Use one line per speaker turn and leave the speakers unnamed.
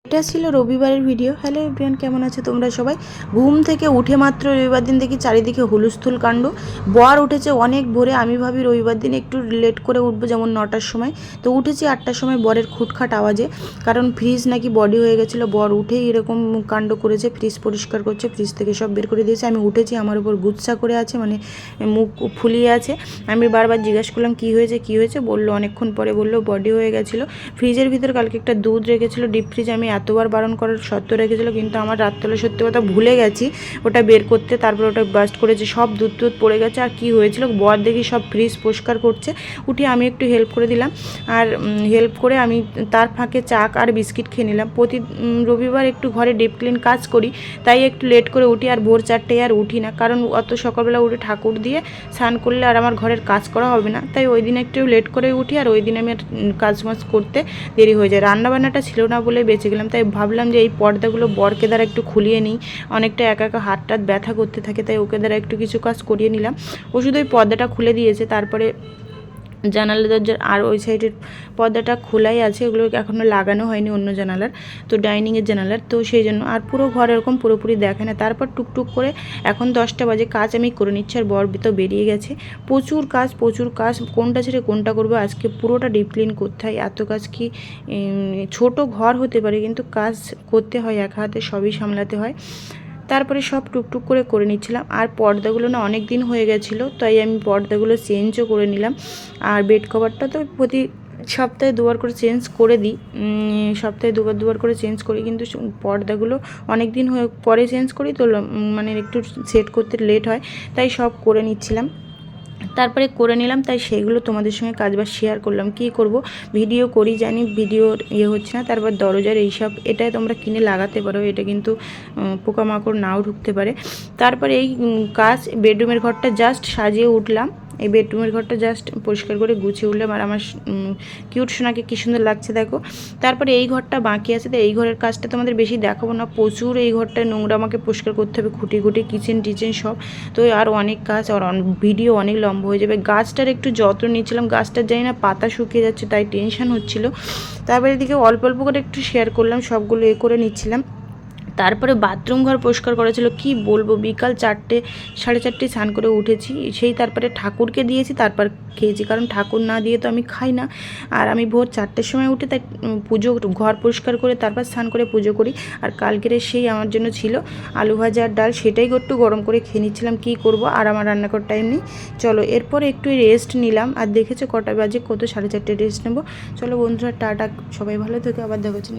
এটা ছিল রবিবারের ভিডিও। হ্যালো এভরিওয়ান, কেমন আছে তোমরা সবাই? ঘুম থেকে উঠে মাত্র রবিবার দিন দেখি চারিদিকে হুলস্থুল কাণ্ড। বর উঠেছে অনেক ভোরে, আমি ভাবি রবিবার দিন একটু লেট করে উঠবো, যেমন 9টার সময়। তো উঠেছি 8টার সময় বরের খুটখাট আওয়াজে, কারণ ফ্রিজ নাকি বডি হয়ে গেছিলো। বর উঠেই এরকম কাণ্ড করেছে, ফ্রিজ পরিষ্কার করছে, ফ্রিজ থেকে সব বের করে দিয়েছে। আমি উঠেছি, আমার উপর গুচ্ছা করে আছে, মানে মুখ ফুলিয়ে আছে। আমি বারবার জিজ্ঞাসা করলাম কী হয়েছে। বললো অনেকক্ষণ পরে বললো বডি হয়ে গেছিলো। ফ্রিজের ভিতর কালকে একটা দুধ রেখেছিলো ডিপ ফ্রিজ, আমি এতবার বারণ করার সত্ত্বেও রেখেছিলো, কিন্তু আমার রাত্রেবেলা সত্যি কথা ভুলে গেছি ওটা বের করতে। তারপর ওটা বাস্ট করেছে, সব দুধ পড়ে গেছে। আর কি হয়েছিল, বর দেখি সব ফ্রিজ পরিষ্কার করছে, উঠে আমি একটু হেল্প করে দিলাম। আর হেল্প করে আমি তার ফাঁকে চা আর বিস্কিট খেয়ে নিলাম। প্রতি রবিবার একটু ঘরে ডিপ ক্লিন কাজ করি, তাই একটু লেট করে উঠি। আর ভোর 4টায় আর উঠি না, কারণ অত সকালবেলা উঠে ঠাকুর দিয়ে স্নান করলে আর আমার ঘরের কাজ করা হবে না। তাই ওই দিন একটু লেট করে উঠি, আর ওই দিন আমি কাজ মাজ করতে দেরি হয়ে যায়। রান্নাবান্নাটা ছিল না বলে বেঁচে গেলাম। তাই ভাবলাম যে এই পর্দাগুলো বরকে দ্বারা একটু খুলিয়ে নিই, অনেকটা একা একা হাত টাত ব্যথা করতে থাকে, তাই ওকে দ্বারা একটু কিছু কাজ করিয়ে নিলাম। ও শুধু ওই পর্দাটা খুলে দিয়েছে, তারপরে জানালা দরজার আর ওই সাইডের পর্দাটা খোলাই আছে, ওগুলো এখনও লাগানো হয়নি অন্য জানালার, তো ডাইনিংয়ের জানালার, তো সেই জন্য। আর পুরো ঘর এরকম পুরোপুরি দেখে না। তারপর টুকটুক করে এখন 10টা বাজে, কাজ আমি করে নিচ্ছি, আর বর তো বেরিয়ে গেছে। প্রচুর কাজ, কোনটা ছেড়ে কোনটা করবো। আজকে পুরোটা ডিপ ক্লিন করতে হয়। এত কাজ কি ছোট ঘর হতে পারে, কিন্তু কাজ করতে হয় একা হাতে, সবই সামলাতে হয়। তারপরে সব টুকটুক করে নিচ্ছিলাম। আর পর্দাগুলো না অনেক দিন হয়ে গেছিলো, তাই আমি পর্দাগুলো চেঞ্জও করে নিলাম। আর বেড কভারটা তো প্রতি সপ্তাহে 2বার করে চেঞ্জ করে দিই, সপ্তাহে 2বার করে চেঞ্জ করি, কিন্তু পর্দাগুলো অনেক দিন পরে চেঞ্জ করি, তো মানে একটু সেট করতে লেট হয়, তাই সব করে নিচ্ছিলাম। তারপরে করে নিলাম, তাই সেগুলো তোমাদের সঙ্গে কাজবাজ শেয়ার করলাম। কি করব, ভিডিও করি জানি, ভিডিওর হচ্ছে না। তারপর দরজার এইসব, এটাই তোমরা কিনে লাগাতে পারো, এটা কিন্তু পোকামাকড় নাও ঢুকতে পারে। তারপরে এই কাজ, বেডরুমের ঘরটা জাস্ট সাজিয়ে উঠলাম, এই বেডরুমের ঘরটা জাস্ট পরিষ্কার করে গুছিয়ে উঠলাম। আর আমার কিউট সোনাকে কী সুন্দর লাগছে দেখো। তারপরে এই ঘরটা বাকি আছে, তো এই ঘরের কাজটা তোমাদের বেশি দেখাবো না। প্রচুর এই ঘরটা নোংরা, আমাকে পরিষ্কার করতে হবে, খুঁটি কিচেন টিচেন সব। তো আর অনেক কাজ, আর ভিডিও অনেক লম্বা হয়ে যাবে। গাছটার একটু যত্ন নিচ্ছিলাম, গাছটার জানি না পাতা শুকিয়ে যাচ্ছে, তাই টেনশন হচ্ছিল। তারপরে এদিকে অল্প করে একটু শেয়ার করলাম, সবগুলো করে নিচ্ছিলাম। তারপরে বাথরুম ঘর পরিষ্কার করা ছিল, কি বলবো, বিকাল 4টে 4:30 স্নান করে উঠেছি। তারপরে ঠাকুরকে দিয়েছি, তারপর খেয়েছি, কারণ ঠাকুর না দিয়ে তো আমি খাই না। আর আমি ভোর 4টের সময় উঠে তাই পুজো, ঘর পরিষ্কার করে তারপর স্নান করে পুজো করি। আর কালকের আমার জন্য ছিল আলু ভাজা আর ডাল, সেটাই একটু গরম করে খেয়ে নিচ্ছিলাম। কী করব, আর আমার রান্না করার টাইম নেই। চলো এরপরে একটু রেস্ট নিলাম। আর দেখেছো কটা বাজে, কত 4:30 রেস্ট নেবো। চলো বন্ধুরা, টাটা, সবাই ভালো থেকে আবার দেখা হচ্ছে।